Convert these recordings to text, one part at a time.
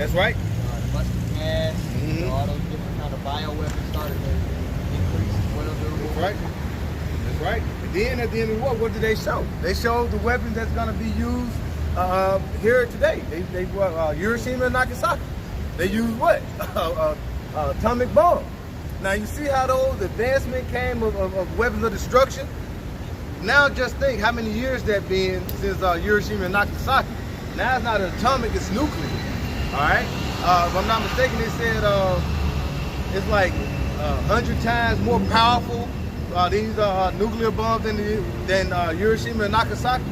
That's right. Mustard gas, all those different kind of bioweapons started to increase as well. That's right. That's right. And then at the end of the war, what did they show? They showed the weapons that's going to be used here today. They Hiroshima and Nagasaki. They used what? Atomic bomb. Now you see how those advancement came of weapons of destruction? Now just think how many years that been since Hiroshima and Nagasaki. Now it's not atomic, it's nuclear. All right? If I'm not mistaken, they said it's like 100 times more powerful, these nuclear bombs than Hiroshima and Nagasaki.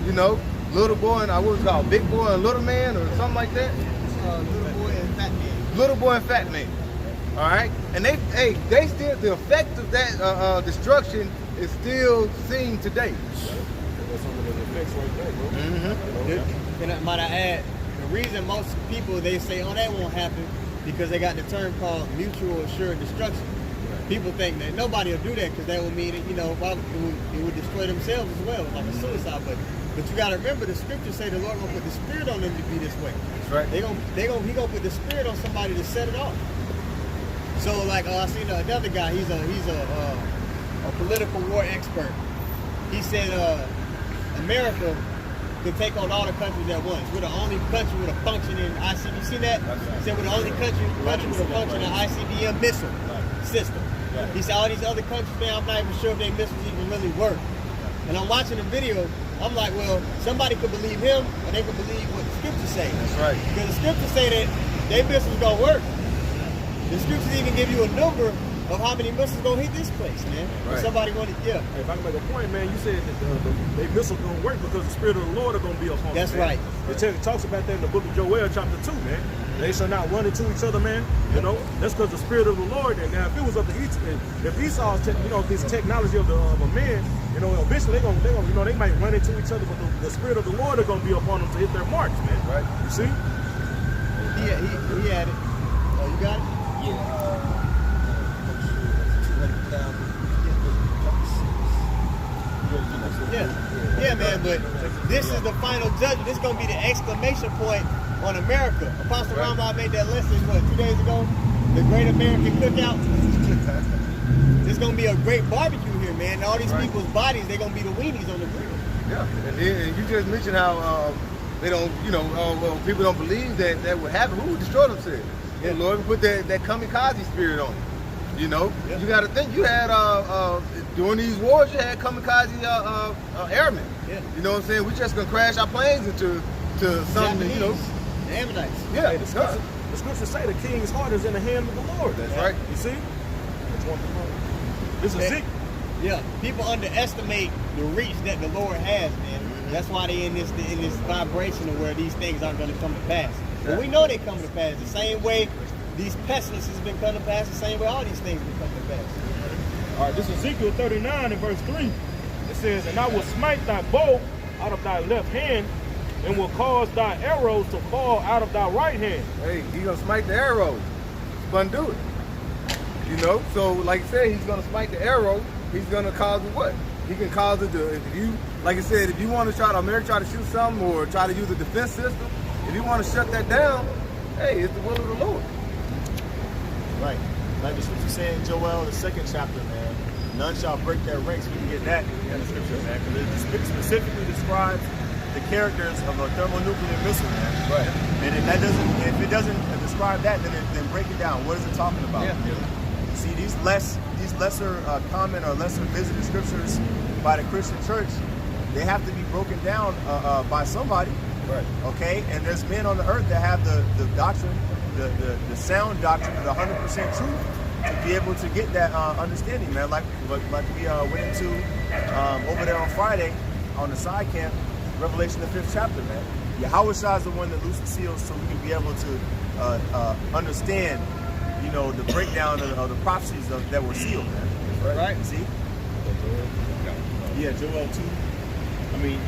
You know, little boy and what was it called? Big boy and little man or something like that? Little boy and fat man. Little boy and fat man. All right? And they still, the effect of that destruction is still seen today. That's some of the effects right there, bro. And might I add, the reason most people, they say, oh, that won't happen, because they got the term called mutual assured destruction. People think that nobody will do that because that would mean that, you know, it would destroy themselves as well, like a suicide. But you got to remember, the scriptures say the Lord gonna put the spirit on them to be this way. That's right. He gonna put the spirit on somebody to set it off. So like I seen another guy. He's a political war expert. He said America could take on all the countries at once. We're the only country with a functioning ICBM. You seen that? He said we're the only country with a functioning ICBM missile system. He said all these other countries, man, I'm not even sure if their missiles even really work. And I'm watching the video, I'm like, well, somebody could believe him, or they could believe what the scriptures say. That's right. Because the scriptures say that their missiles gonna work. The scriptures even give you a number of how many missiles gonna hit this place, man. Right. If somebody wanted, Hey, if I can make a point, man, you said that they missiles gonna work because the spirit of the Lord are gonna be upon them. That's man. right. It talks about that in the book of Joel, chapter 2, man. They shall not run into each other, man. You know, that's because the spirit of the Lord. And now, if it was up to if Esau's, this technology of a man, you know, eventually they might run into each other, but the spirit of the Lord are gonna be upon them to hit their marks, man. Right. You see? he had it. Oh, you got it? Yeah, man, but this is the final judgment. This is going to be the exclamation point on America. Apostle Rambam made that lesson, 2 days ago? The Great American Cookout. There's going to be a great barbecue here, man. And all these people's bodies, they're going to be the weenies on the grill. Yeah, and you just mentioned how they don't, well, people don't believe that would happen. Who would destroy themselves? Yeah, Lord, put that kamikaze spirit on it. You know, you got to think. You had during these wars, you had kamikaze airmen. Yeah. You know what I'm saying? We just gonna crash our planes into something. Japanese, the Ammonites. Yeah, Hey, the scriptures say the king's heart is in the hand of the Lord. That's right. You see? That's one thing. This is sick. Yeah, people underestimate the reach that the Lord has, man. That's why they in this vibration of where these things aren't going to come to pass. But we know they come to pass the same way these pestilences been coming to pass, the same way all these things been coming to pass. All right, this is Ezekiel 39 and verse 3. It says, and I will smite thy bow out of thy left hand, and will cause thy arrows to fall out of thy right hand. Hey, he's gonna smite the arrow. He's gonna do it. You know, so like I said, he's gonna smite the arrow. He's gonna cause it what? He can cause it to, if you, like I said, if you want to try to shoot something or try to use a defense system, if you want to shut that down, hey, it's the will of the Lord. Right. Like the scripture saying in Joel, the 2nd chapter, man, none shall break their ranks. We can get that in the scripture, man, because it specifically describes the characters of a thermonuclear missile, man. Right. And if it doesn't describe that, then break it down. What is it talking about? Yeah. See, these lesser common or lesser visited scriptures by the Christian church, they have to be broken down by somebody. Right. Okay? And there's men on the earth that have the doctrine, the sound doctrine, the 100% truth, to be able to get that understanding, man. Like we went into over there on Friday on the side camp, Revelation the 5th chapter, man. Yahweh Shah is the one that loosed the seals, so we can be able to understand, the breakdown of the prophecies that were sealed, man. Right. See? Yeah, Joel 2. I mean,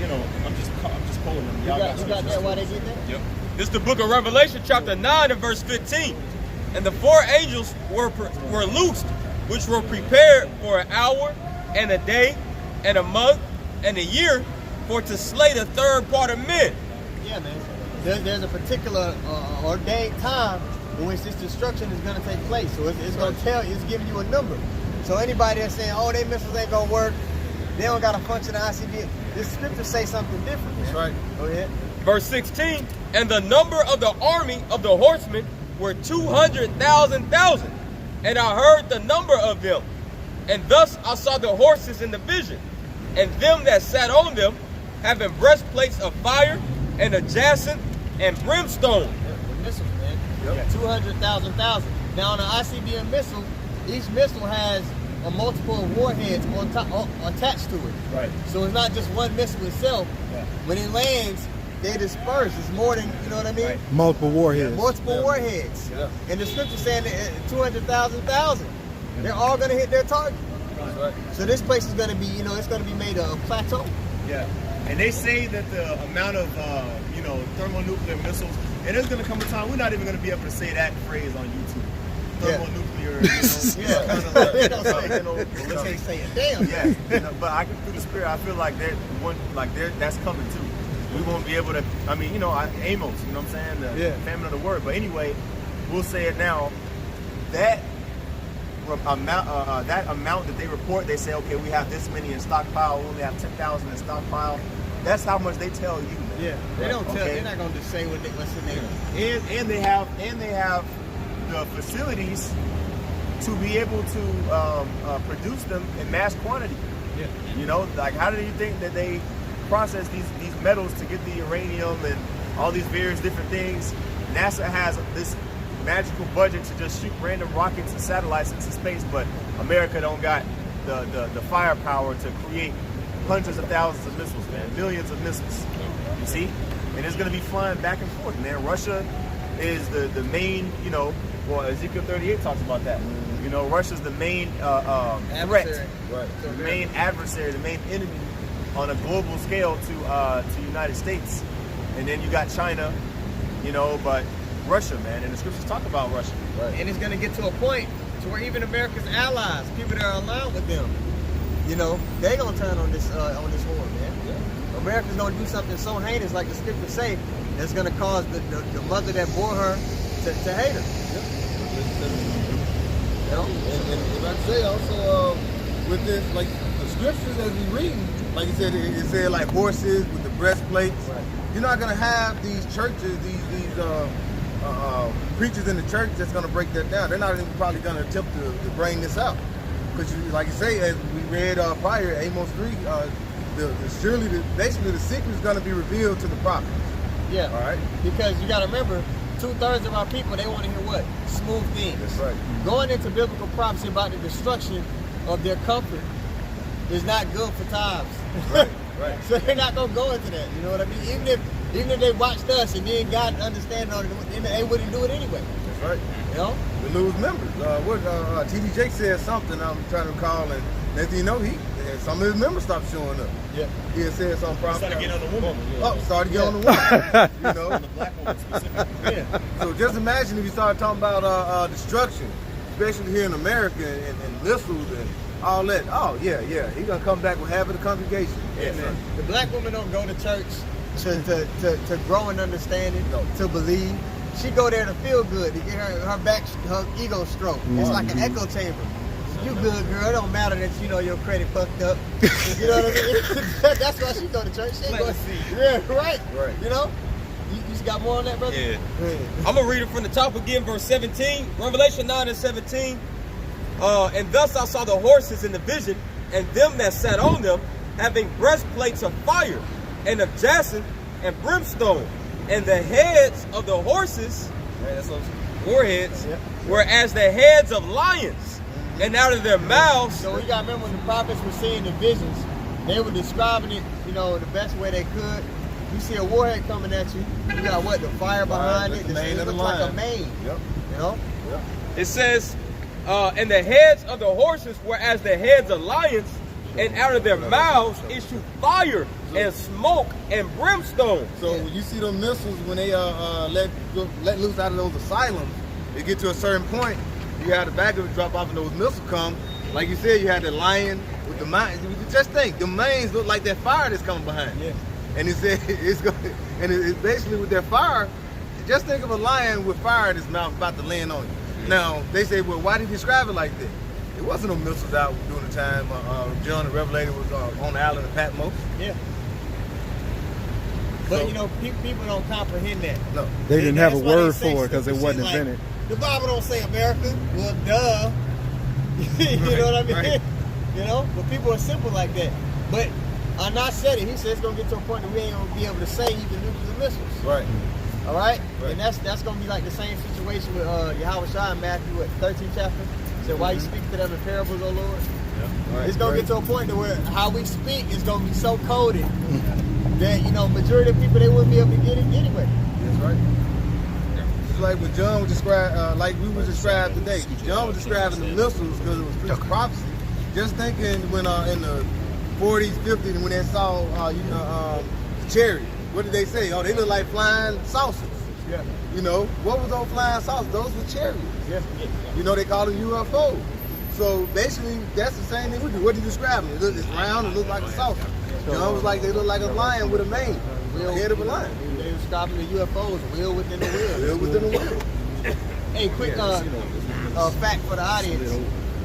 I'm just calling them. You got that why they did that? Yep. This is the book of Revelation, chapter 9 and verse 15. And the 4 angels were loosed, which were prepared for an hour and a day and a month and a year for to slay the third part of men. Yeah, man. there's a particular ordained time in which this destruction is going to take place. So it's going to tell you, it's giving you a number. So anybody that's saying, oh, they missiles ain't going to work, they don't got to function in ICBM, this scripture say something different. That's right. Go ahead. Verse 16, and the number of the army of the horsemen were 200,000. And I heard the number of them. And thus I saw the horses in the vision, and them that sat on them, having breastplates of fire, and a jacinth, and brimstone. Yeah, the missiles, man. Yep. 200,000. Now on an ICBM missile, each missile has a multiple of warheads on top, attached to it. Right. So it's not just one missile itself. Yeah. When it lands, they disperse. It's more than, you know what I mean? Right. Multiple warheads. Multiple warheads. Yeah. And the scripture saying that 200,000. They're all going to hit their target. That's right. So this place is going to be, you know, it's going to be made a plateau. Yeah, and they say that the amount of thermonuclear missiles, and there's going to come a time we're not even going to be able to say that phrase on YouTube. Thermonuclear, They don't say, let's say saying, damn. Yeah, but I can through the spirit, I feel like that's coming too. We won't be able to. I mean, Amos, you know what I'm saying? The famine of the word. But anyway, we'll say it now. That amount that they report, they say, okay, we have this many in stockpile. We only have 10,000 in stockpile. That's how much they tell you. Man. Yeah, they don't tell. Okay. They're not going to just say what's in there. And they have the facilities to be able to produce them in mass quantity. Yeah. Like how do you think that they process these metals to get the uranium and all these various different things? NASA has this magical budget to just shoot random rockets and satellites into space, but America don't got the firepower to create hundreds of thousands of missiles, man, millions of missiles. You see? And it's going to be flying back and forth, man. Russia is the main, well, Ezekiel 38 talks about that. Russia's the main threat, Right. the main adversary, the main enemy on a global scale to United States. And then you got China, but Russia, man, and the scriptures talk about Russia. Right. And it's going to get to a point to where even America's allies, people that are aligned with them, they're going to turn on this war, man. Yeah. America's going to do something so heinous, like the scriptures say, that's going to cause the mother that bore her to hate her. And like I say, also with this, like the scriptures as we read, like you said, it said like horses with the breastplates. Right. You're not gonna have these churches, these preachers in the church that's gonna break that down. They're not even probably gonna attempt to bring this out, because like you say, as we read prior, Amos 3, basically the secret is gonna be revealed to the prophets. Yeah. All right. Because you got to remember, 2/3 of our people, they want to hear what? Smooth things. That's right. Going into biblical prophecy about the destruction of their comfort is not good for times. Right. Right. So they're not gonna go into that. You know what I mean? Even if they watched us and then got an understanding on it, they wouldn't do it anyway. That's right. You We lose members. TD Jake said something I'm trying to recall, and next thing you know, some of his members stopped showing up. Yeah. He had said something probably. Started getting on the woman. Started getting on the woman. On the black woman specifically. Yeah. So just imagine if you started talking about destruction, especially here in America, and missiles and all that. Oh yeah, he's gonna come back with half of the congregation. Yeah, man. The black woman don't go to church to grow in understanding, to believe. She go there to feel good, to get her ego stroked. It's like an echo chamber. You good, girl. It don't matter that your credit fucked up. You know what I mean? That's why she go to church. She ain't go, yeah, right. You just got more on that, brother? Yeah. I'm going to read it from the top again, verse 17. Revelation 9 and 17. And thus I saw the horses in the vision, and them that sat on them, having breastplates of fire, and of jacinth, and brimstone. And the heads of the horses, warheads, were as the heads of lions. And out of their mouths. So you got to remember when the prophets were seeing the visions, they were describing it, the best way they could. You see a warhead coming at you, you got what? The fire behind it. It looks like a mane. Yep. It says, and the heads of the horses were as the heads of lions, and out of their mouths issued fire and smoke and brimstone. So when you see them missiles, when they let loose out of those asylums, they get to a certain point. You had the back of it drop off and those missiles come. Like you said, you had the lion with the mines. Just think, the manes look like that fire that's coming behind. Yeah. And it said it's basically with that fire. Just think of a lion with fire in his mouth about to land on you. Now they say, well, why did he describe it like that? It wasn't no missiles out during the time John the Revelator was on the island of Patmos. Yeah. But So- you know, people don't comprehend that. No. They didn't have a That's why word they say for it because it stupid wasn't shit like, invented. the Bible don't say America. Well, duh. You know what I mean? Right. You know, but people are simple like that. But Anas said it. He said it's gonna get to a point that we ain't gonna be able to say even nuclear missiles. Right. All right? Right. And that's gonna be like the same situation with Yahweh Shai in Matthew 13th chapter. He said, why you speak to them in parables, O Lord? Right. It's gonna Right. get to a point to where how we speak is gonna be so coded that majority of people they wouldn't be able to get it anyway. That's right. It's like when John was described, like we was described today. John was describing the missiles because it was future prophecy. Just thinking when in the 40s, 50s, when they saw the chariot, what did they say? Oh, they look like flying saucers. Yeah. What was those flying saucers? Those were chariots. Yeah. They call them UFOs. So basically, that's the same thing we do. What are you describing? It's round, it looks like a saucer. John was like, they look like a lion with a mane, the head of a lion. They were describing the UFOs, wheel within the wheel. Wheel within the wheel. Hey, quick fact for the audience.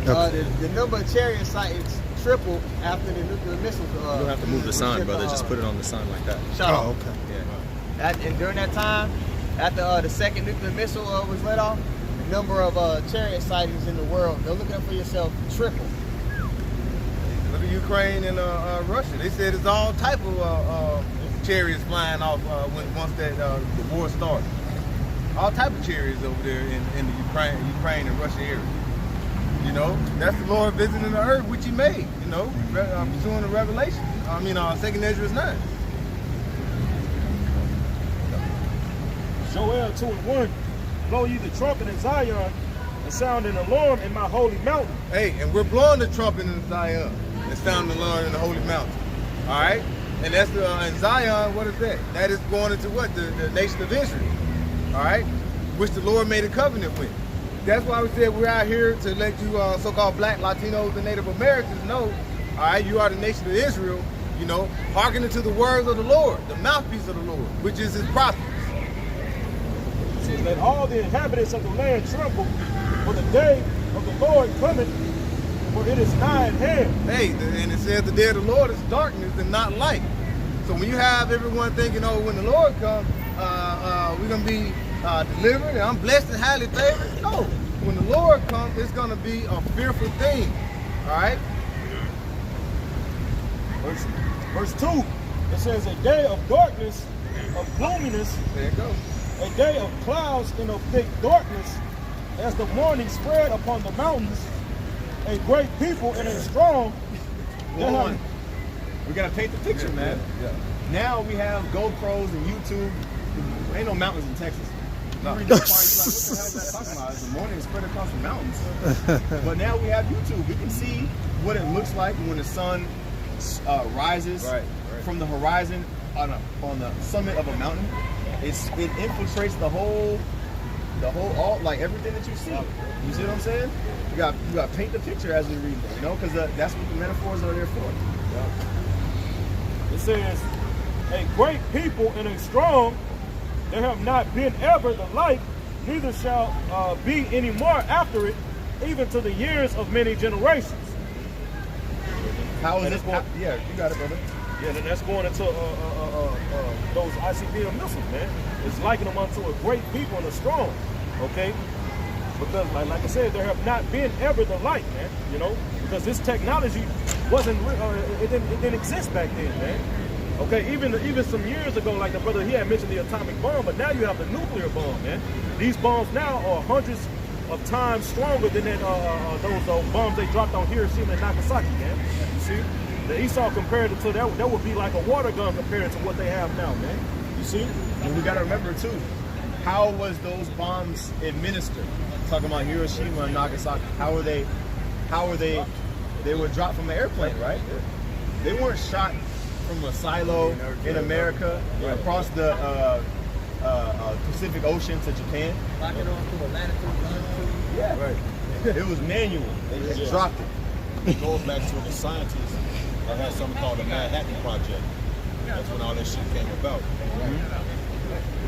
The number of chariot sightings tripled after the nuclear missiles. You don't have to move the sign, brother. Just put it on the sign like that. Shut off. okay. And during that time, after the second nuclear missile was let off, the number of chariot sightings in the world, go look it up for yourself, tripled. Look at Ukraine and Russia. They said it's all type of chariots flying off once that the war started. All type of chariots over there in the Ukraine and Russia area. That's the Lord visiting the earth, which He made. Pursuing the revelation. Second Ezra 9. Joel 2:1. Blow ye the trumpet in Zion and sound an alarm in my holy mountain. Hey, and we're blowing the trumpet in Zion and sounding the alarm in the holy mountain. All right? And that's in Zion, what is that? That is going into what? The nation of Israel. All right? Which the Lord made a covenant with. That's why we said we're out here to let you so-called black, Latinos, and Native Americans know, all right, you are the nation of Israel, hearkening to the words of the Lord, the mouthpiece of the Lord, which is His prophets. It says, let all the inhabitants of the land tremble, for the day of the Lord cometh, for it is nigh at hand. Hey, and it says the day of the Lord is darkness and not light. So when you have everyone thinking, when the Lord comes, we're going to be delivered and I'm blessed and highly favored. No, when the Lord comes, it's going to be a fearful thing. All right? Verse 2, it says, a day of darkness, of gloominess, There it goes. a day of clouds and of thick darkness, as the morning spread upon the mountains, a great people and a strong. Hold on. We gotta paint the picture, man. Yeah. Now we have GoPros and YouTube. There ain't no mountains in Texas. No. You read that part, you're like, what the hell is that talking about? It's the morning spread across the mountains. But now we have YouTube. We can see what it looks like when the sun rises from the horizon on the summit of a mountain. It infiltrates the whole like everything that you see. You see what I'm saying? You got to paint the picture as we read it, because that's what the metaphors are there for. It says, a great people and a strong, there have not been ever the like, neither shall be any more after it, even to the years of many generations. How is And this? it's going- Yeah, you got it, brother. Yeah, and that's going into those ICBM missiles, man. It's likening them unto a great people and a strong, okay? Because, like I said, there have not been ever the like, man, because this technology wasn't, it didn't exist back then, man. Okay, even some years ago, like the brother, he had mentioned the atomic bomb, but now you have the nuclear bomb, man. These bombs now are hundreds of times stronger than those bombs they dropped on Hiroshima and Nagasaki, man. You see? The Esau compared to that would be like a water gun compared to what they have now, man. You see? And we got to remember too, how was those bombs administered? Talking about Hiroshima and Nagasaki. How were they? They were dropped from an airplane, right? They weren't shot from a silo in America across the Pacific Ocean to Japan. Rocket on to a latitude, longitude. Yeah, right. It was manual. They just dropped it. It goes back to the scientists that had something called the Manhattan Project. That's when all this shit came about.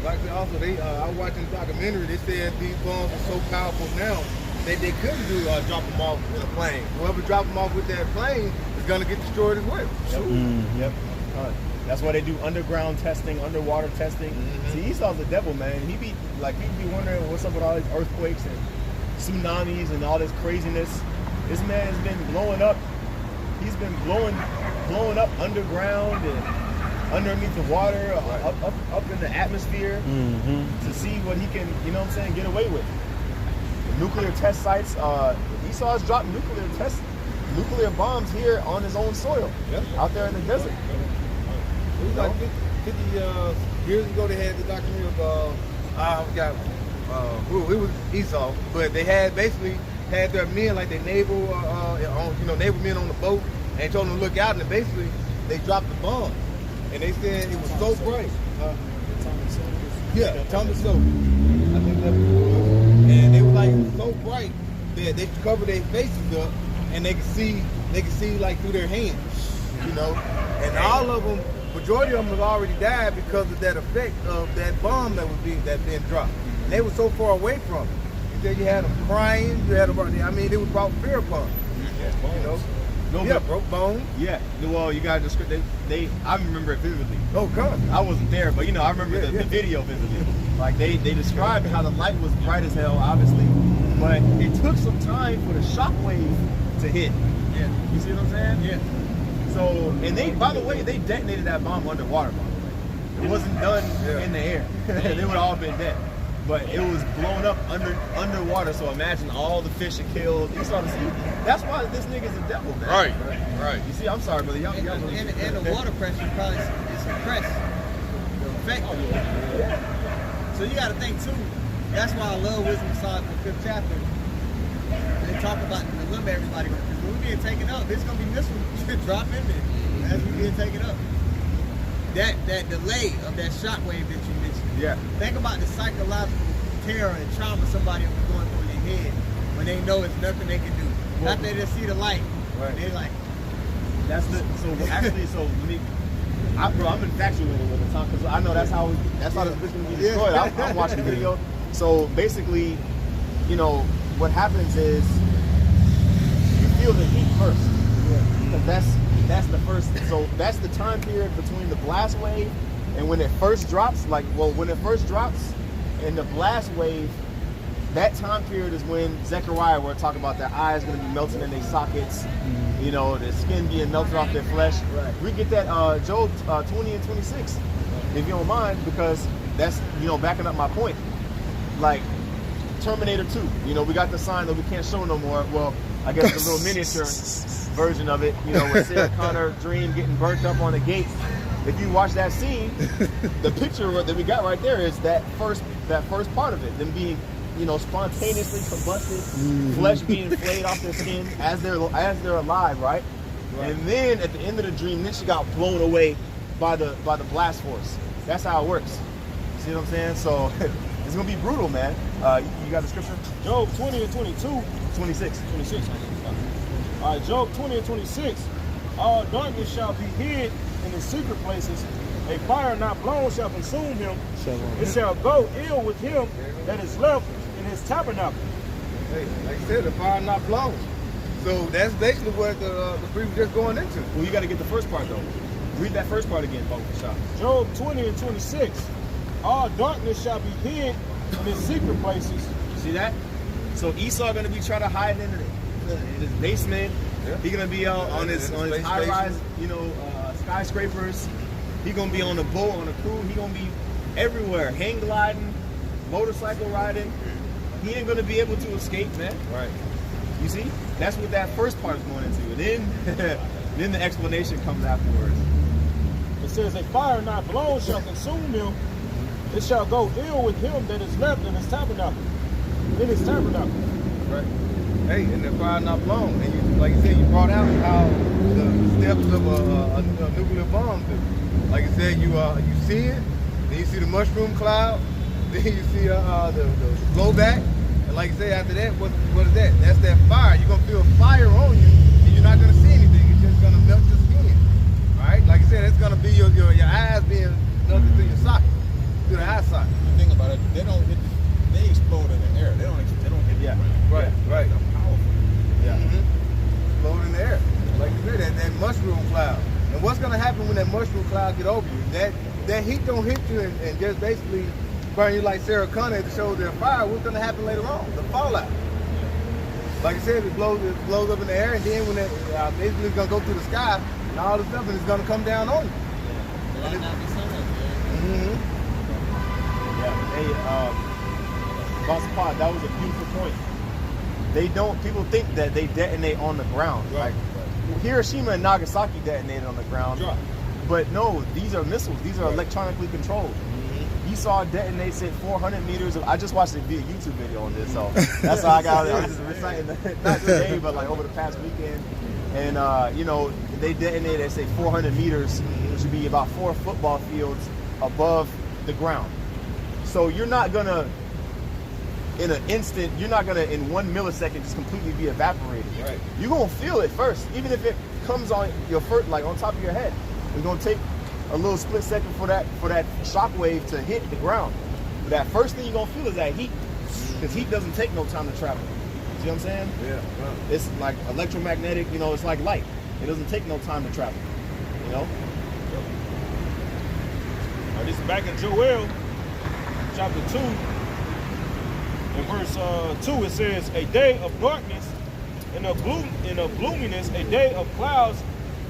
Like also, I was watching the documentary. They said these bombs are so powerful now that they couldn't do drop them off with a plane. Whoever drop them off with that plane is gonna get destroyed as well. Yep. That's why they do underground testing, underwater testing. See, Esau's the devil, man. He'd be wondering what's up with all these earthquakes and tsunamis and all this craziness. This man has been blowing up. He's been blowing up underground and underneath the water, up in the atmosphere to see what he can, you know what I'm saying, get away with. The nuclear test sites, Esau's dropped nuclear bombs here on his own soil, out there in the desert. It was like 50 years ago they had the documentary of, I forgot who, it was Esau, but they had basically had their men, like their naval, naval men on the boat, and told them to look out, and basically they dropped the bomb. And they said it was so bright. Thomas Sowell. I think that's what it was. And they were like, it was so bright that they covered their faces up, and they could see like through their hands, you know. And all of them, majority of them have already died because of that effect of that bomb that being dropped. And they were so far away from it. You said you had them crying. It was brought fear upon them. You know. Broke bones. Yeah. Well, you got to describe. I remember it vividly. Oh, God. I wasn't there, but I remember the video vividly. Like they described how the light was bright as hell, obviously, but it took some time for the shockwave to hit. Yeah. You see what I'm saying? Yeah. So, and by the way, they detonated that bomb underwater. By the way, it wasn't done in the air. They would all have been dead. But it was blown up underwater, so imagine all the fish it killed. You saw the sea. That's why this nigga's a devil, man. Right. You see, I'm sorry, brother. Y'all and the water pressure probably is suppressed. The effect of it. So you got to think too. That's why I love Wisdom of Solomon, the 5th chapter. They talk about the limit everybody. Because when we being taken up, there's gonna be missiles drop in there as we being taken up. That delay of that shockwave that you mentioned. Yeah. Think about the psychological terror and trauma somebody will be going through in their head when they know it's nothing they can do. After they just see the light, they like. Let me. I'm infatuated with the time because I know that's how this bitch gonna be destroyed. I'm watching the video. So basically, what happens is you feel the heat first. Because that's the first. So that's the time period between the blast wave and when it first drops. When it first drops and the blast wave, that time period is when Zechariah, we're talking about their eyes going to be melting in their sockets, the skin being melted off their flesh. Right. We get that Job 20 and 26, if you don't mind, because that's, backing up my point. Like Terminator 2, we got the sign that we can't show no more. Well, I guess the little miniature version of it, with Sarah Connor Dream getting burnt up on the gate. If you watch that scene, the picture that we got right there is that first part of it, them being, spontaneously combusted, flesh being flayed off their skin as they're alive, right? And then at the end of the dream, then she got blown away by the blast force. That's how it works. See what I'm saying? So it's gonna be brutal, man. You got the scripture? Job 20 and 22. 26. 26. All right, Job 20 and 26. All darkness shall be hid in his secret places. A fire not blown shall consume him. It shall go ill with him that is left in his tabernacle. Hey, like I said, the fire not blown. So that's basically what the brief was just going into. Well, you got to get the first part, though. Read that first part again, Shop. Job 20 and 26. All darkness shall be hid in his secret places. See that? So Esau going to be trying to hide in his basement. Yeah. He's going to be out on his high-rise, skyscrapers. He's going to be on a boat, on a cruise. He's going to be everywhere. Hang gliding, motorcycle riding. He ain't going to be able to escape, man. Right. You see? That's what that first part is going into. And then the explanation comes afterwards. It says, a fire not blown shall consume him. It shall go ill with him that is left in his tabernacle. In his tabernacle. Right. Hey, and the fire not blown. And you, like you said, you brought out how the steps of a nuclear bomb do. Like I said, you see it, then you see the mushroom cloud, then you see the blowback, and like I said, after that, what is that? That's that fire. You're gonna feel fire on you, and you're not gonna see anything. It's just gonna melt your skin. All right, like I said, it's gonna be your eyes being nothing through your socket, through the eye socket. The thing about it, they don't hit. They explode in the air. They don't hit the ground. Right. They're powerful. Yeah. Explode in the air. Like you said, that mushroom cloud. And what's gonna happen when that mushroom cloud get over you? That heat don't hit you and just basically burn you like Sarah Connor at the shoulder of fire. What's gonna happen later on? The fallout. Like I said, it blows up in the air, and then when it basically it's gonna go through the sky and all this stuff, and it's gonna come down on you. It might not be sunlight, Yeah. Hey, Boss Pod, that was a beautiful point. People think that they detonate on the ground. Right. Like Hiroshima and Nagasaki detonated on the ground. Right. But no, these are missiles. These are electronically controlled. You saw it detonate at 400 meters. I just watched a YouTube video on this, so that's how I got it. I was just reciting not today, but like over the past weekend. And they detonated at say 400 meters, which would be about 4 football fields above the ground. So you're not gonna, in an instant, you're not gonna in 1 millisecond just completely be evaporated. Right. You're gonna feel it first, even if it comes on your first, like on top of your head. It's gonna take a little split second for that shock wave to hit the ground. But that first thing you're gonna feel is that heat, because heat doesn't take no time to travel. See what I'm saying? Yeah. It's like electromagnetic. It's like light. It doesn't take no time to travel. This is back in Joel, chapter 2. In verse 2, it says, "A day of darkness and of gloominess, a day of clouds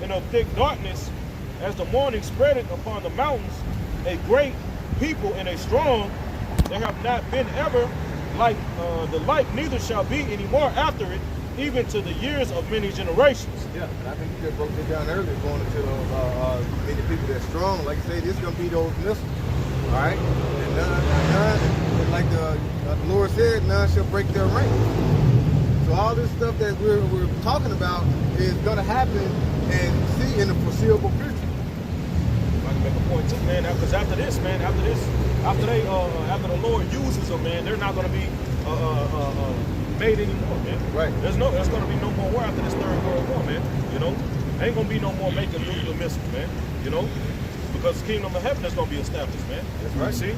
and of thick darkness, as the morning spreadeth upon the mountains, a great people and a strong, there have not been ever like the like, neither shall be any more after it, even to the years of many generations." Yeah, and I think you just broke it down earlier, going into those many people that's strong. Like I say, this is gonna be those missiles. All right, and none, like the Lord said, none shall break their rank. So all this stuff that we're talking about is gonna happen and see in the foreseeable future. I can make a point too, man. Because after this, man, after the Lord uses them, man, they're not going to be made anymore, man. Right. There's going to be no more war after this Third World War, man. Ain't going to be no more making nuclear missiles, man. Because the kingdom of heaven is going to be established, man. That's right. See?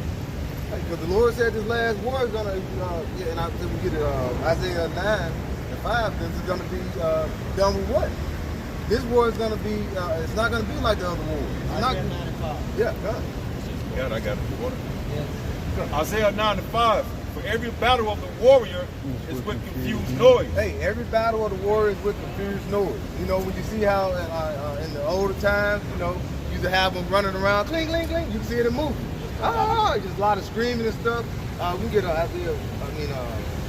Because the Lord said this last war is gonna, and I think we get it, Isaiah 9 and 5. This is gonna be done with what? This war is gonna be. It's not gonna be like the other wars. It's not. Isaiah 9 and 5. Yeah, God. God, I got it. You want it? Yeah. Isaiah 9 and 5. For every battle of the warrior is with confused noise. Hey, every battle of the war is with confused noise. When you see how in the older times, you used to have them running around, clink, clink, clink. You can see it in movies. Just a lot of screaming and stuff. We get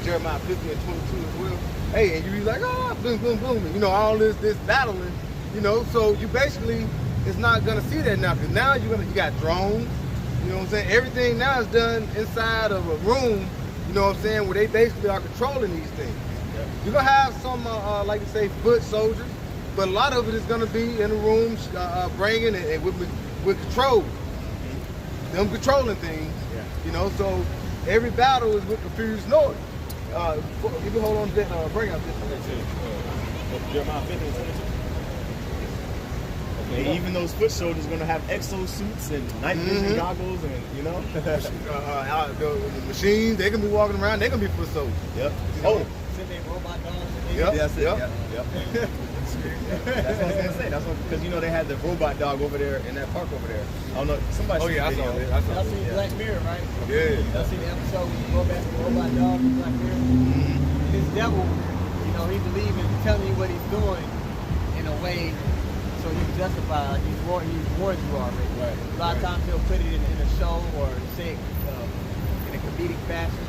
Jeremiah 50 and 22 as well. Hey, and you be like, boom, boom, boom. All this battling. So you basically is not gonna see that now, because now you got drones. You know what I'm saying? Everything now is done inside of a room. You know what I'm saying? Where they basically are controlling these things. Yeah. You're gonna have some, like you say, foot soldiers, but a lot of it is gonna be in the rooms, bringing and with control. Them controlling things, so every battle is with confused noise. You can hold on to that, bring out this. Jeremiah 50 and 22. Okay, even those foot soldiers are going to have exosuits and night vision goggles, and the machines, they can be walking around, they can be foot soldiers. Yep. Send their robot dogs. Yep. That's it. Yep. That's what I was gonna say. That's because they had the robot dog over there in that park over there. I don't know. Somebody. Oh yeah, I saw it. Y'all seen Black Mirror, right? Yeah. Y'all seen the episode when you go back to the robot dog in Black Mirror? This devil, he believes in telling you what he's doing in a way so you can justify like he's warned you already. Right. A lot of times he'll put it in a show or say it in a comedic fashion.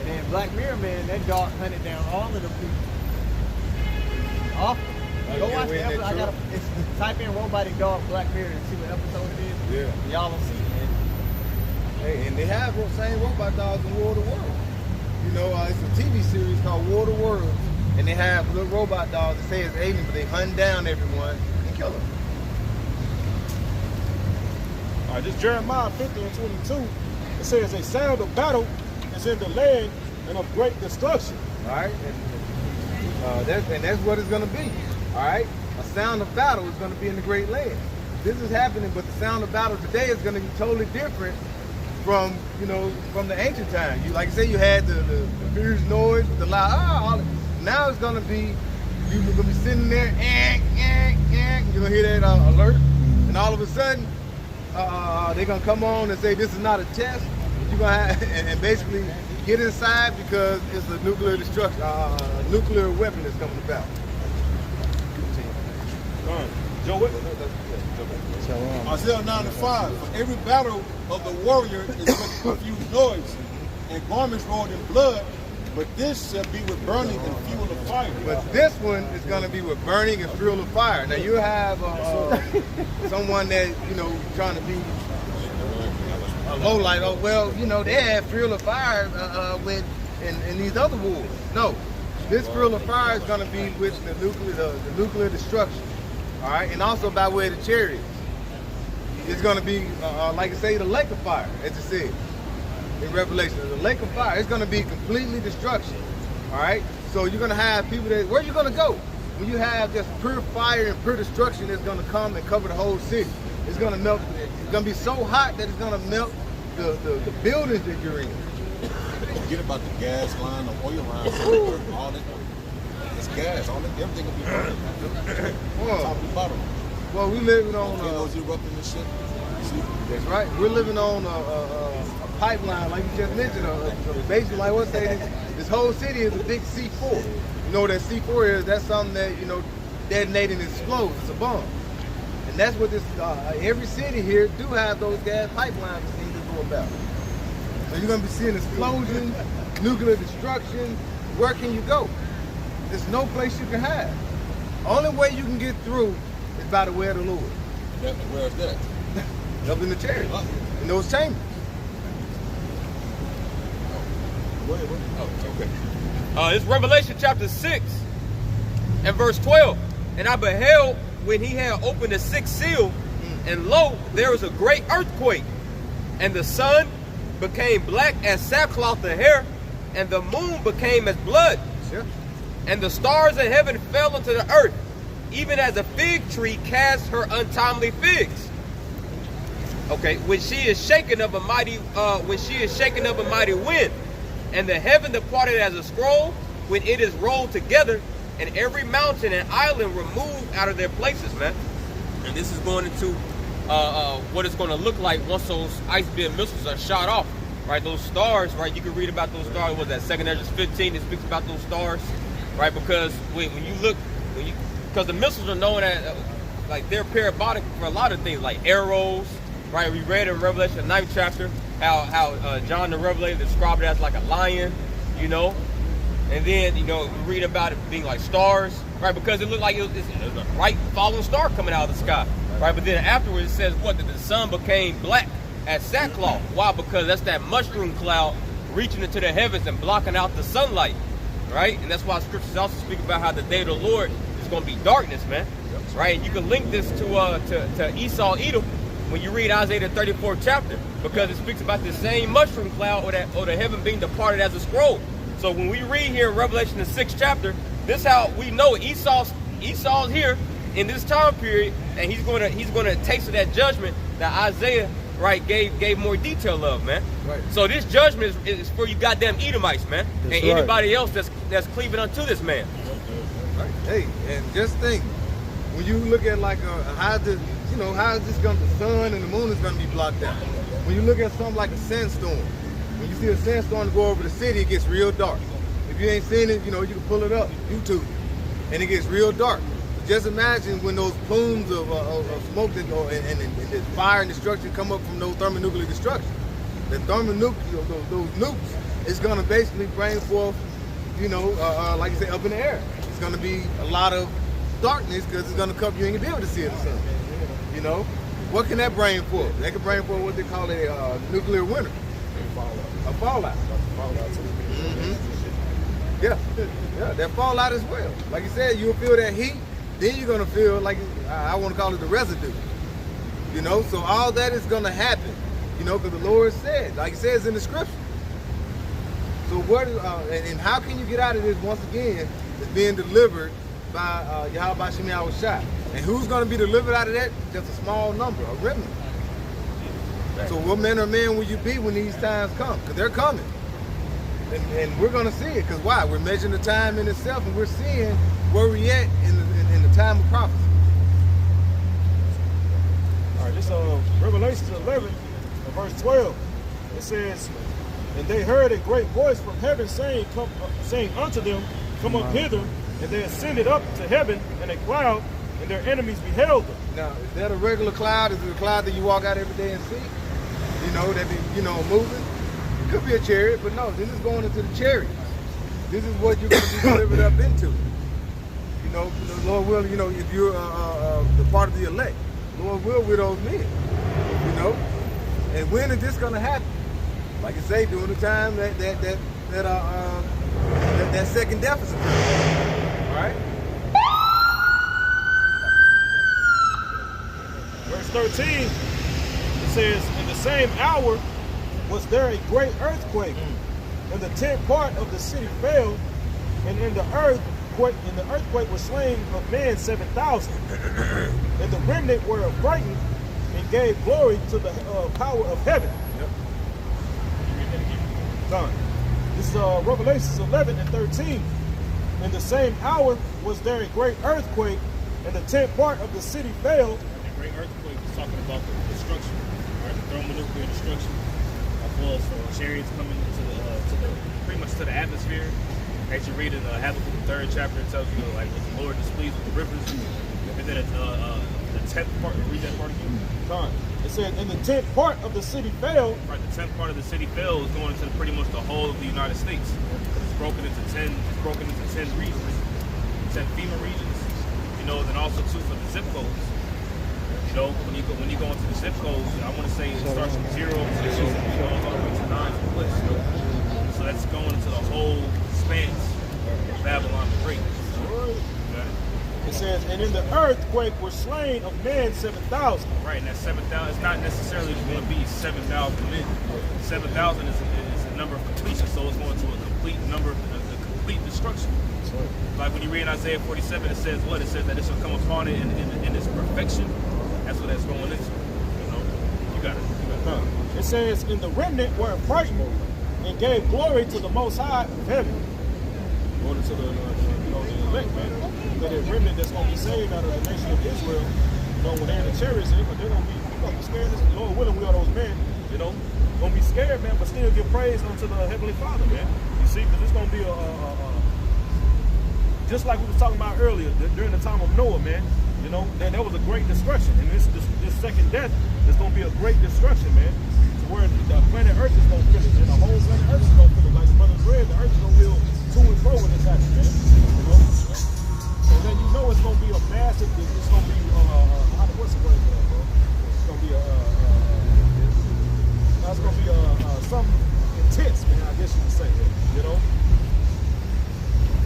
And then Black Mirror, man, that dog hunted down all of the people. Awful. Go watch the episode. Type in robotic dog Black Mirror and see what episode it is. Yeah. Y'all will see it, man. Hey, and they have those same robot dogs in War of the Worlds. It's a TV series called War of the Worlds, and they have little robot dogs that say it's alien, but they hunt down everyone and kill them. All right, this Jeremiah 50 and 22. It says, "A sound of battle is in the land and of great destruction." All right, and that's what it's going to be. All right, a sound of battle is going to be in the great land. this is happening, but the sound of battle today is going to be totally different from, you know, from the ancient time. You, like I say, you had the fierce noise, the loud, now it's going to be, you're going to be sitting there, you're going to hear that alert, and all of a sudden, they're going to come on and say, this is not a test. You're going to have, and basically get inside because it's a nuclear destruction, nuclear weapon that's coming about. Joe, what? Isaiah 9:5. For every battle of the warrior is with confused noise, and garments rolled in blood, but this shall be with burning and fuel of fire. But this one is going to be with burning and fuel of fire. Now you have someone that, you know, trying to be a low light. Oh, well, you know, they had fuel of fire with in these other wars. No, this fuel of fire is going to be with the nuclear destruction. All right, and also by way of the chariots. It's going to be, like I say, the lake of fire, as it said in Revelation. The lake of fire, it's going to be completely destruction. All right, so you're going to have people that, where are you going to go? When you have just pure fire and pure destruction that's going to come and cover the whole city. It's going to melt, it's going to be so hot that it's going to melt the buildings that you're in. Forget about the gas line, the oil line, all that. It's gas, all that, everything will be burning. Top and bottom. Well, we living on Volcanoes erupting and shit. See? that's right. We're living on a pipeline, like you just mentioned. Basically, like what say, this whole city is a big C4. You know what that C4 is? That's something that, you know, detonating and explodes. It's a bomb. And that's what this, every city here do have those gas pipelines that things to go about. So you're going to be seeing explosions, nuclear destruction. Where can you go? There's no place you can hide. Only way you can get through is by the way of the Lord. Where is that? Up in the chariot, in those chambers. Oh, okay. It's Revelation chapter 6 and verse 12. And I beheld when he had opened the sixth seal, and lo, there was a great earthquake, and the sun became black as sackcloth of hair, and the moon became as blood. Sure. And the stars in heaven fell into the earth, even as a fig tree casts her untimely figs. Okay, when she is shaken of a mighty wind, and the heaven departed as a scroll when it is rolled together, and every mountain and island removed out of their places, man. And this is going into what it's going to look like once those ice-beam missiles are shot off, right? Those stars, right? You can read about those stars. What's that? 2 Ezra 15. It speaks about those stars, right? Because when you look, because the missiles are known as like they're parabolic for a lot of things, like arrows, right? We read in Revelation 9th chapter how John the Revelator described it as like a lion, you know. And then, you know, we read about it being like stars, right? Because it looked like it was a bright falling star coming out of the sky, right? But then afterwards it says what? That the sun became black as sackcloth. Why? Because that's that mushroom cloud reaching into the heavens and blocking out the sunlight, right? And that's why scriptures also speak about how the day of the Lord is going to be darkness, man, right? You can link this to Esau, Edom, when you read Isaiah the 34th chapter, because it speaks about the same mushroom cloud or the heaven being departed as a scroll. So when we read here in Revelation the 6th chapter, this is how we know Esau's here in this time period, and he's going to taste of that judgment that Isaiah, right, gave more detail of, man. Right. So this judgment is for you goddamn Edomites, man, That's and anybody else that's cleaving unto this man. Right. Hey, and just think, when you look at like how is this going to, the sun and the moon is going to be blocked out. When you look at something like a sandstorm, when you see a sandstorm go over the city, it gets real dark. If you ain't seen it, you know, you can pull it up, YouTube, and it gets real dark. Just imagine when those plumes of smoke that go and the fire and destruction come up from those thermonuclear destruction. The thermonuclear, those nukes, is going to basically bring forth, you know, like you say, up in the air. It's going to be a lot of darkness because it's going to cover you and you'll be able to see the sun. You know, what can that bring forth? That can bring forth what they call a nuclear winter. A fallout. Yeah, that fallout as well. Like you said, you'll feel that heat, then you're gonna feel like, I want to call it the residue. You know, so all that is gonna happen, you know, because the Lord said, like it says in the scripture. So what, and how can you get out of this once again? It's being delivered by Yahweh Shem Yahweh Shai. And who's going to be delivered out of that? Just a small number, a remnant. So what men or men will you be when these times come? Because they're coming. And we're going to see it. Because why? We're measuring the time in itself, and we're seeing where we're at in the time of prophecy. All right, this Revelation 11, verse 12. It says, and they heard a great voice from heaven saying, saying unto them, come up hither. And they ascended up to heaven in a cloud, and their enemies beheld them. Now, is that a regular cloud? Is it a cloud that you walk out every day and see? You know, that be, moving? It could be a chariot, but no, this is going into the chariots. This is what you're going to be delivered up into. You know, the Lord will, if you're the part of the elect, Lord will with those men. You know? And when is this going to happen? Like I say, during the time that second deficit. All right? Verse 13, it says, in the same hour was there a great earthquake, and the 10th part of the city fell, and in the earthquake was slain of men 7,000. And the remnant were frightened and gave glory to the power of heaven. Yep. Done. This is Revelation 11 and 13. In the same hour was there a great earthquake, and the 10th part of the city fell. The great earthquake is talking about the destruction, right? The thermonuclear destruction, as well as chariots coming to the pretty much to the atmosphere. As you read in Habakkuk, the 3rd chapter, it tells you like what the Lord displeased with the rivers, and then the 10th part. Read that part again. Done. It said, and the 10th part of the city fell. Right, the 10th part of the city fell is going into pretty much the whole of the United States. It's broken into 10 regions, 10 FEMA regions. You know, then also too for the zip codes. You know, when you go into the zip codes, I want to say it starts from 0 to 2, and goes all the way to 9 for bliss. You know? So that's going into the whole spans of Babylon the Great. Okay. It says, and in the earthquake were slain of men 7,000. Right, and that 7,000 is not necessarily going to be 7,000 men. 7,000 is a number of completion, so it's going to a complete number, a complete destruction. Like when you read Isaiah 47, it says what? It says that it shall come upon it in its perfection. That's what that's going into. You know, you got it. It says, and the remnant were frightened and gave glory to the Most High of heaven. Going into the elect, man. That remnant that's going to be saved out of the nation of Israel, when they're in the chariots, but they're going to be scared. Lord willing, we are those men, going to be scared, man, but still give praise unto the Heavenly Father, man. You see, because it's going to be just like we was talking about earlier, during the time of Noah, man. That was a great destruction, and this second death is going to be a great destruction, man. To where the planet Earth is going to finish, and the whole planet Earth is going to finish. Like the brothers read, the Earth is going to build to and fro when it's happening. So then it's going to be a massive. It's going to be what's the word for that, bro? It's going to be it's going to be something intense, man. I guess you could say,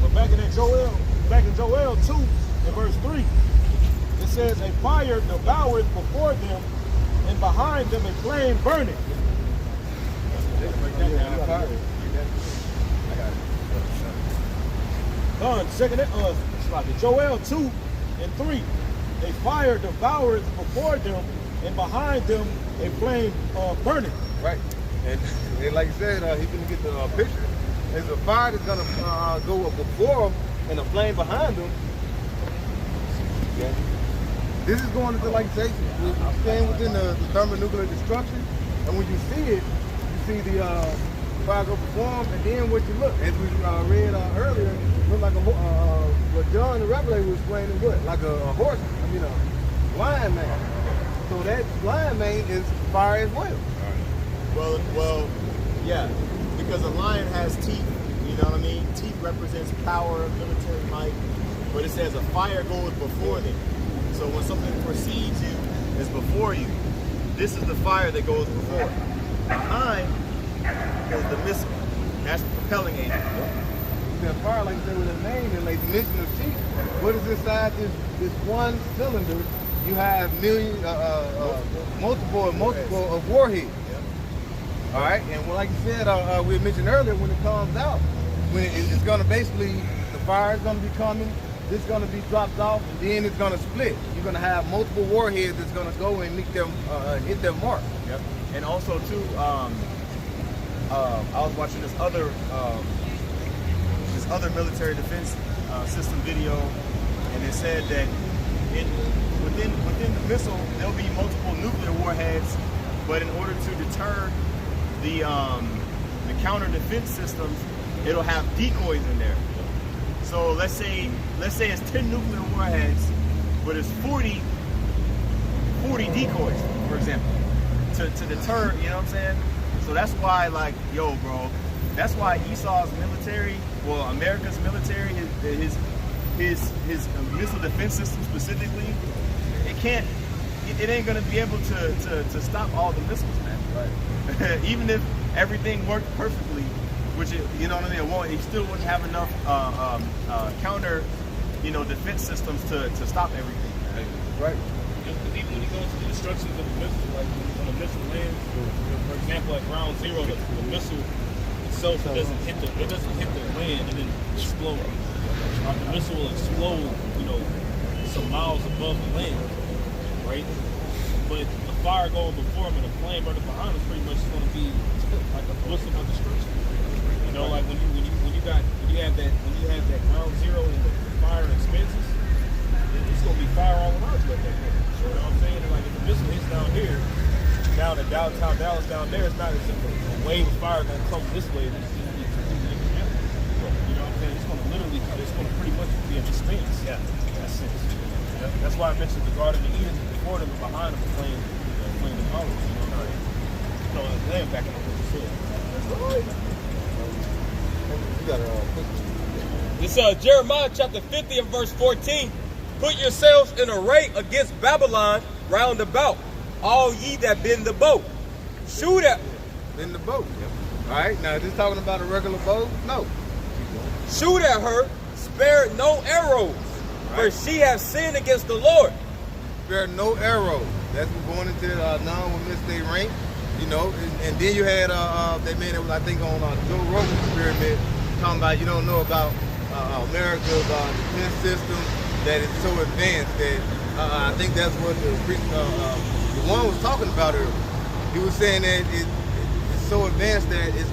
But back in Joel 2, in verse 3, it says, a fire devoured before them, and behind them a flame burning. Joel 2 and 3, a fire devoured before them, and behind them a flame burning. Right. And like you said, he's going to get the picture. There's a fire that's going to go up before them and a flame behind them. Yeah. This is going into, like you say, we're staying within the thermonuclear destruction. And when you see it, you see the fire go before them, and then what you look, as we read earlier, look like what John the Revelator was explaining, what? Like a horse, a blind man. So that blind man is fire as well. Well, yeah, because a lion has teeth, you know what I mean? Teeth represents power, military might, but it says a fire goes before them. So when something precedes you, is before you, this is the fire that goes before. Behind is the missile. That's the propelling agent. That fire, like I said, with a name, and like the mission of teeth. What is inside this one cylinder? You have multiple of warheads. All right, and like you said, we mentioned earlier, when it comes out, when it's going to basically, the fire is going to be coming, this is going to be dropped off, and then it's going to split. You're going to have multiple warheads that's going to go and hit their mark. Yep. And also too, I was watching this other military defense system video, and it said that within the missile there'll be multiple nuclear warheads, but in order to deter the counter defense systems, it'll have decoys in there. So let's say it's 10 nuclear warheads, but it's 40 decoys, for example, to deter, you know what I'm saying? So that's why, like, yo, bro, that's why Esau's military, well, America's military, his missile defense system specifically, it ain't gonna be able to stop all the missiles, man. Right. Even if everything worked perfectly, which you know what I mean, it still wouldn't have enough counter, defense systems to stop everything. Right. Because even when you go into the instructions of the missile, like when a missile lands, for example, at ground zero, the missile itself doesn't hit the land and then explode. The missile will explode, some miles above the land, right? But the fire going before them and the flame burning behind them is pretty much going to be like a blissful destruction. Like when you have that ground zero and the fire expenses, it's gonna be fire all around you at that point. You know what I'm saying? And like if the missile hits down here, down in downtown Dallas down there, it's not as if a wave of fire gonna come this way and it's gonna be completely empty. You know what I'm saying? It's gonna pretty much be an expanse. Yeah. In that sense. Yeah. That's why I mentioned the Garden of Eden before them and behind them playing the colors, and land back in the field. This Jeremiah chapter 50 and verse 14. Put yourselves in array against Babylon round about, all ye that bend the bow. Shoot at in the boat. All right. Now, is this talking about a regular boat? No. Shoot at her, spare no arrows, for she has sinned against the Lord. Spare no arrows. That's going into non-mistake rank. And then you had that man that was, I think, on Joe Rogan's experiment, talking about you don't know about America's defense system, that it's so advanced that I think that's what the one was talking about earlier. He was saying that it's so advanced that it's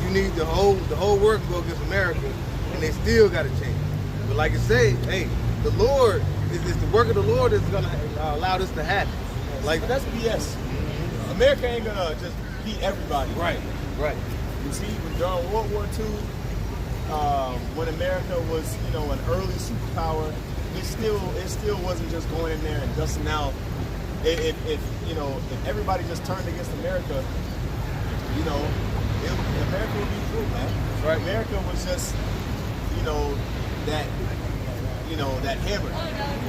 you need the whole world to go against America, and they still got to change. But like I say, hey, the Lord it's the work of the Lord that's gonna allow this to happen. Like but that's BS. America ain't gonna just beat everybody. Right. You see, during World War II, when America was, an early superpower, it still wasn't just going in there and dusting out. If everybody just turned against America, America would be through, man. Right. America was just, that hammer.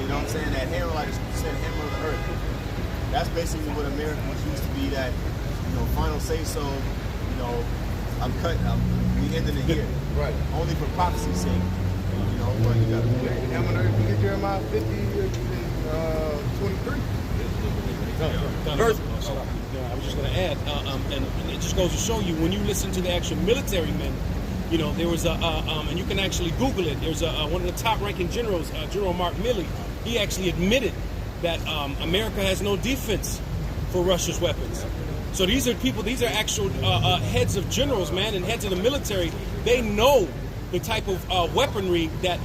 You know what I'm saying? That hammer, like you said, hammer of the earth. That's basically what America was used to be. That, final say so. We ended it here. Right. Only for prophecy's sake. But you got to do it. I'm going to get Jeremiah 50 and 23. Verse. I was just going to add, and it just goes to show you when you listen to the actual military men, there was and you can actually Google it. There's one of the top-ranking generals, General Mark Milley. He actually admitted that America has no defense for Russia's weapons. So these are actual heads of generals, man, and heads of the military. They know the type of weaponry that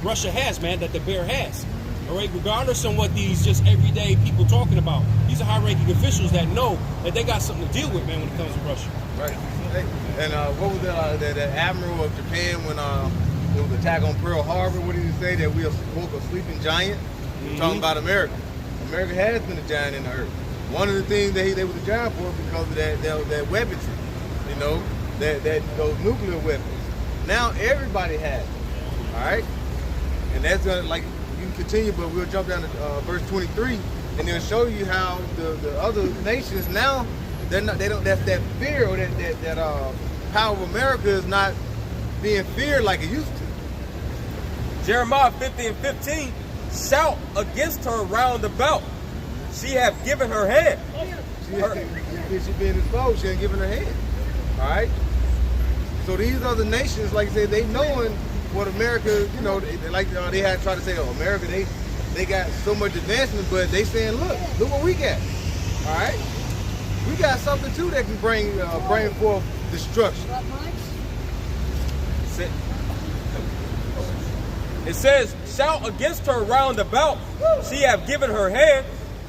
Russia has, man, that the bear has. All right, regardless of what these just everyday people talking about, these are high-ranking officials that know that they got something to deal with, man, when it comes to Russia. Right. And what was the admiral of Japan when there was an attack on Pearl Harbor? What did he say? That we woke a sleeping giant? Mm-hmm. Talking about America. America has been a giant in the earth. One of the things that they was a giant for because of that weaponry, those nuclear weapons. Now everybody has it, all right? And that's like you can continue, but we'll jump down to verse 23, and they'll show you how the other nations now that's that fear or that power of America is not being feared like it used to. Jeremiah 50 and 15. Shout against her round about. She have given her hand. She being exposed, she ain't giving her hand. All right? So these other nations, like I said, they knowing what America, you know, they had tried to say, oh, America, they got so much advancement, but they saying, look what we got. All right, we got something too that can bring forth destruction. It says, shout against her round about. She have given her hand.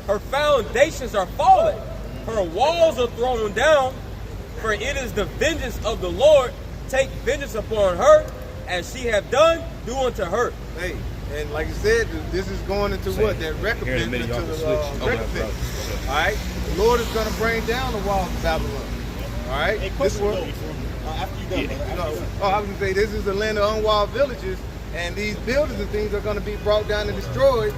Her foundations are fallen. Her walls are thrown down. For it is the vengeance of the Lord. Take vengeance upon her. As she have done, do unto her. Hey, and like you said, this is going into what? That recompense into the recompense. All right? The Lord is going to bring down the walls of Babylon. All right? Hey, question though, after you done, I was going to say, this is the land of unwalled villages. And these buildings and things are going to be brought down and destroyed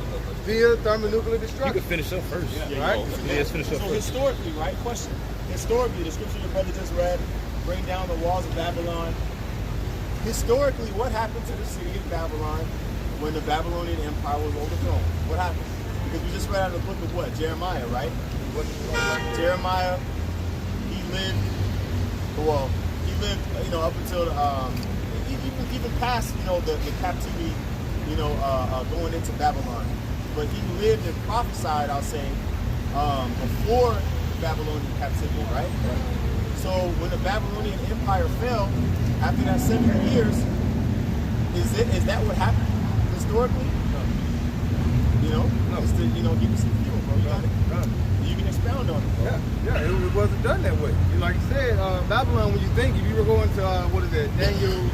via thermonuclear destruction. You can finish up first. Right? Let's finish up so first. historically, right? Question. Historically, the scripture your brother just read, bring down the walls of Babylon. Historically, what happened to the city of Babylon when the Babylonian Empire was overthrown? What happened? Because we just read out of the book of what? Jeremiah, right? Jeremiah, he lived, you know, up until even past, you know, the captivity, you know, going into Babylon. But he lived and prophesied, I'll say, before Babylonian captivity, right? So when the Babylonian Empire fell, after that 70 years, is that what happened historically? No. You know? No. Just to, you know, give you some fuel, bro. You got it? You can expound on it, bro. Yeah, it wasn't done that way. Like you said, Babylon, when you think, if you were going to, Daniel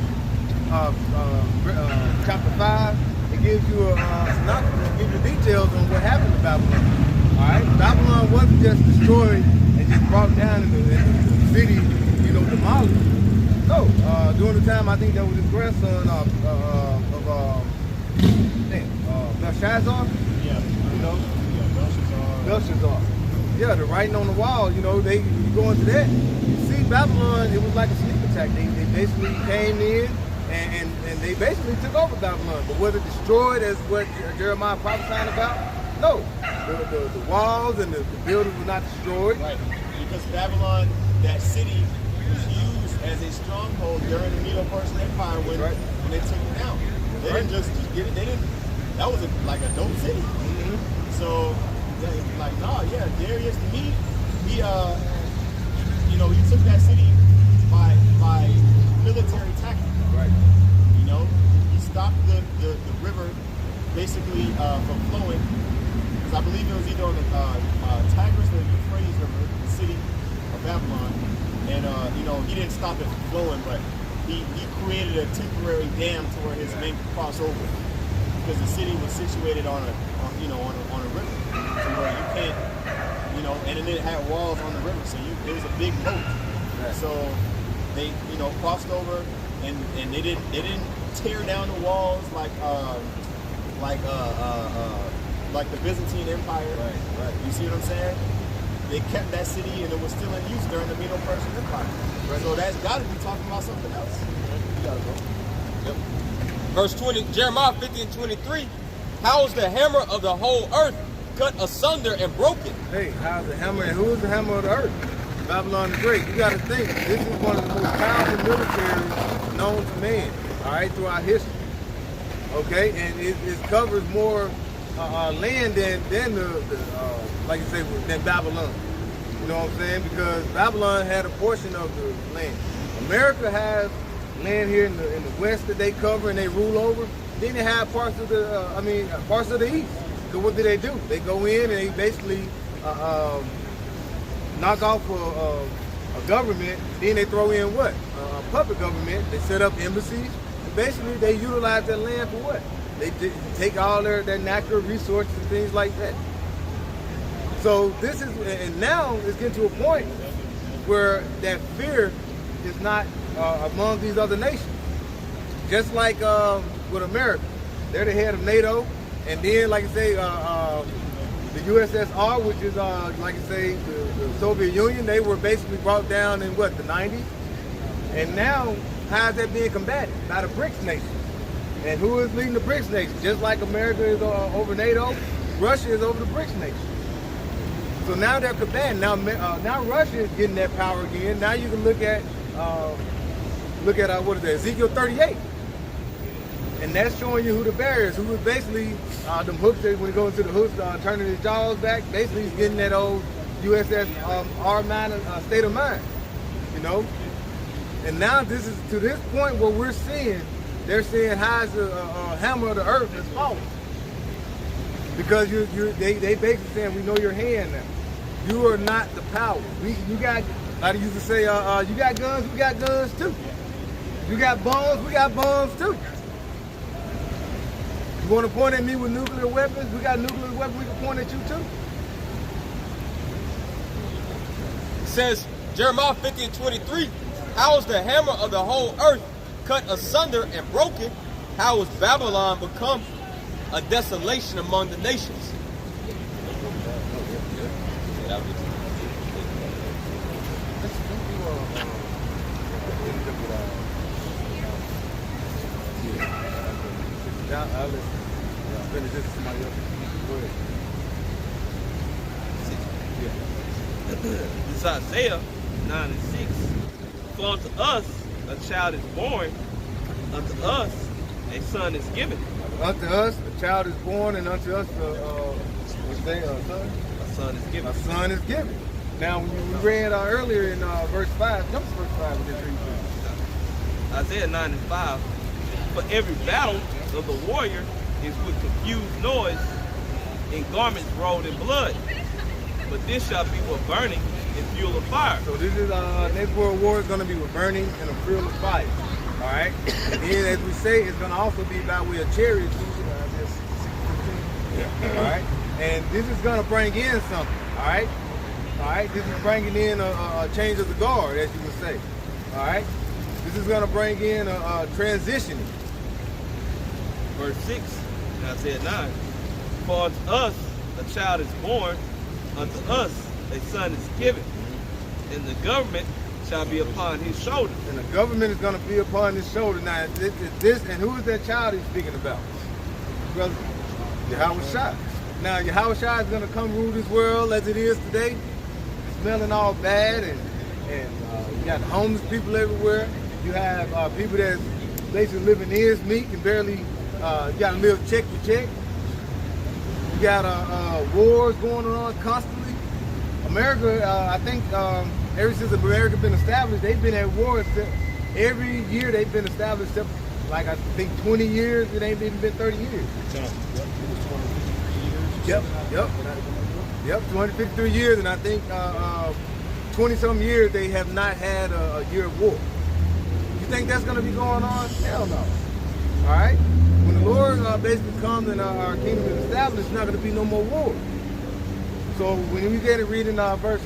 chapter 5, it gives you a synopsis, it gives you details on what happened to Babylon. All right? Babylon wasn't just destroyed and just brought down in the city, you know, demolished. No, during the time, I think that was his grandson of Belshazzar. Yeah. You know? Yeah, Belshazzar. Yeah, the writing on the wall, you know, you go into that. You see, Babylon, it was like a sneak attack. They basically came in and they basically took over Babylon. But was it destroyed as what Jeremiah prophesied about? No. The walls and the buildings were not destroyed. Right. Because Babylon, that city, was used as a stronghold during the Medo-Persian Empire when they took it down. They didn't just get it. They didn't. That was like a dope city. Mm-hmm. So, like, Darius the Mede, he took that city by military tactics. Right. You know, he stopped the river basically from flowing. Because I believe it was either on the Tigris or the Euphrates River, the city of Babylon. And, he didn't stop it from flowing, but he created a temporary dam to where his men could cross over. Because the city was situated on a river. So where you can't, and then it had walls on the river. So it was a big moat. Right. So they, crossed over and they didn't tear down the walls like the Byzantine Empire. Right. You see what I'm saying? They kept that city and it was still in use during the Medo-Persian Empire. Right. So that's got to be talking about something else. You gotta go. Yep. Verse 20, Jeremiah 50 and 23. How is the hammer of the whole earth cut asunder and broken? Hey, how's the hammer and who is the hammer of the earth? Babylon the Great. You got to think, this is one of the most powerful militaries known to man, all right, throughout history. Okay, and it covers more land than like you say, than Babylon. You know what I'm saying? Because Babylon had a portion of the land. America has land here in the west that they cover and they rule over. Then they have parts of the east. So what do? They go in and they basically knock off a government. Then they throw in what? A puppet government. They set up embassies. And basically they utilize that land for what? They take all their natural resources and things like that. So this is, and now it's getting to a point where that fear is not among these other nations. Just like with America, they're the head of NATO, and then, like I say, the USSR, which is like I say, the Soviet Union, they were basically brought down in what, the 90s, and now how is that being combated? By the BRICS nations. And who is leading the BRICS nations? Just like America is over NATO, Russia is over the BRICS nations. So now they're combating. Now Russia is getting that power again. Now you can look at what is that? Ezekiel 38. And that's showing you who the bear is, who is basically them hooks that when he goes into the hooks, turning his jaws back, basically he's getting that old USS R9 state of mind, you know? And now this is to this point where we're seeing, they're saying how is the hammer of the earth is falling. Because they basically saying, we know your hand now. You are not the power. You got, like they used to say, you got guns, we got guns too. You got bombs, we got bombs too. You want to point at me with nuclear weapons? We got nuclear weapons we can point at you too. It says, Jeremiah 50:23, how is the hammer of the whole earth cut asunder and broken? How is Babylon become a desolation among the nations? I'll finish this to somebody else. Go ahead. This is Isaiah 9:6. For unto us a child is born, unto us a son is given. Unto us a child is born, and unto us what's they, son? A son is given. A son is given. Now, when we read earlier in verse 5, jump to verse 5 with this reading. Isaiah 9:5. For every battle of the warrior is with confused noise and garments rolled in blood. But this shall be with burning and fuel of fire. So this is next world war is going to be with burning and a fuel of fire. All right. And then, as we say, it's going to also be by way of chariots. All right. And this is going to bring in something. All right. All right. This is bringing in a change of the guard, as you would say. All right. This is going to bring in a transitioning. Verse 6, Isaiah 9. For unto us a child is born, unto us a son is given, and the government shall be upon his shoulder. And the government is going to be upon his shoulder. Now, this and who is that child he's speaking about? Brother Yahushua. Now, Yahushua is going to come rule this world as it is today. It's smelling all bad, and you got homeless people everywhere. You have people that's basically living ears meat and barely. You got to live check to check. You got wars going on constantly. America, I think, ever since America been established, they've been at war. Every year they've been established, except like I think 20 years. It ain't even been 30 years. Yep. 253 years, and I think 20-some years they have not had a year of war. You think that's going to be going on? Hell no. All right. When the Lord basically comes and our kingdom is established, there's not going to be no more war. So when we get it reading verse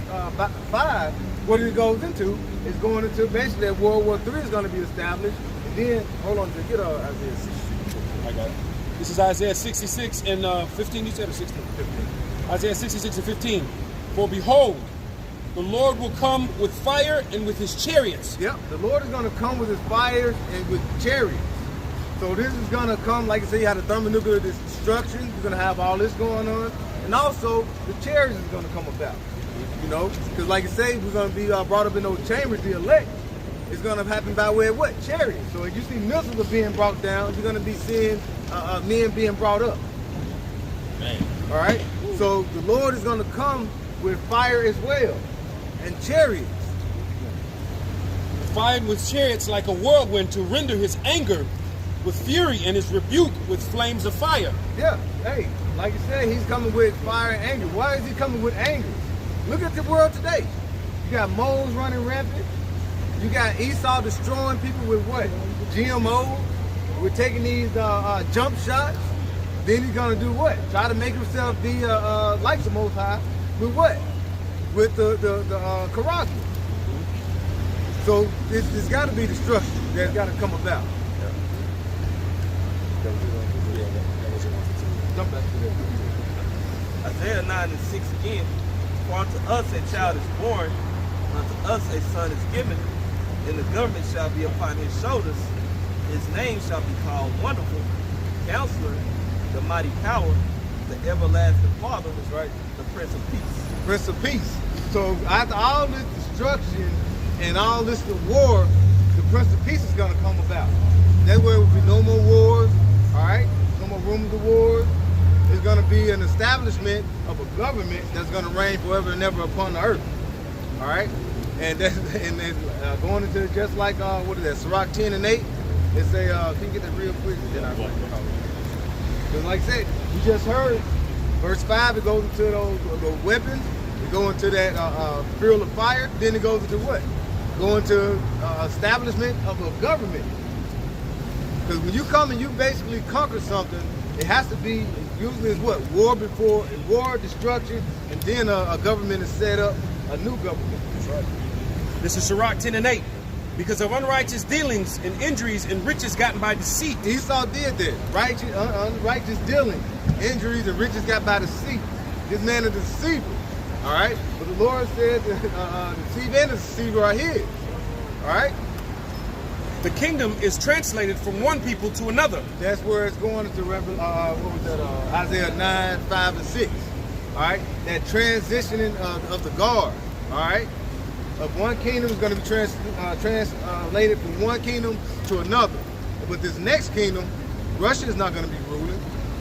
5, what it goes into is going into basically that World War III is going to be established. And then, hold on, get Isaiah 66. I got it. This is Isaiah 66 and 15, you said, or 16? 15. Isaiah 66 and 15. For behold, the Lord will come with fire and with his chariots. Yep, the Lord is going to come with his fire and with chariots. So this is going to come, like I said, you have the thermonuclear destruction. You're going to have all this going on. And also, the chariots is going to come about. You know, because like I say, we're going to be brought up in those chambers, the elect. It's going to happen by way of what? Chariots. So if you see missiles are being brought down, you're going to be seeing men being brought up. Man. All right? So the Lord is going to come with fire as well. And chariots. Fire with chariots like a whirlwind to render his anger with fury and his rebuke with flames of fire. Yeah, hey, like you said, he's coming with fire and anger. Why is he coming with anger? Look at the world today. You got moles running rampant. You got Esau destroying people with what? GMO. We're taking these jump shots. Then he's gonna do what? Try to make himself be like the Most High. With what? With the Karaki. So there's got to be destruction that's got to come about. Jump back to that. Isaiah 9 and 6 again. For unto us a child is born, unto us a son is given, and the government shall be upon his shoulders. His name shall be called Wonderful, Counselor, the Mighty Power, the Everlasting Father. That's right. The Prince of Peace. Prince of Peace. So after all this destruction and all this war, the Prince of Peace is going to come about. That's where there will be no more wars, all right? No more rumors of wars. It's going to be an establishment of a government that's going to reign forever and ever upon the earth, all right? And then going into just like, what is that, Sirach 10 and 8, it say, can you get that real quick? Then I because like I said, you just heard, verse 5, it goes into those weapons, it goes into that fuel of fire, then it goes into what? Go into establishment of a government. Because when you come and you basically conquer something, it has to be, usually it's what? War, destruction, and then a government is set up, a new government. That's right. This is Sirach 10 and 8. Because of unrighteous dealings and injuries and riches gotten by deceit. Esau did that. Unrighteous dealings, injuries, and riches got by deceit. This man is a deceiver. All right? But the Lord said the deceiver and the deceiver are his. All right? The kingdom is translated from one people to another. That's where it's going into Isaiah 9, 5, and 6. All right? That transitioning of the guard. All right? Of one kingdom is going to be translated from one kingdom to another. But this next kingdom, Russia is not going to be ruling.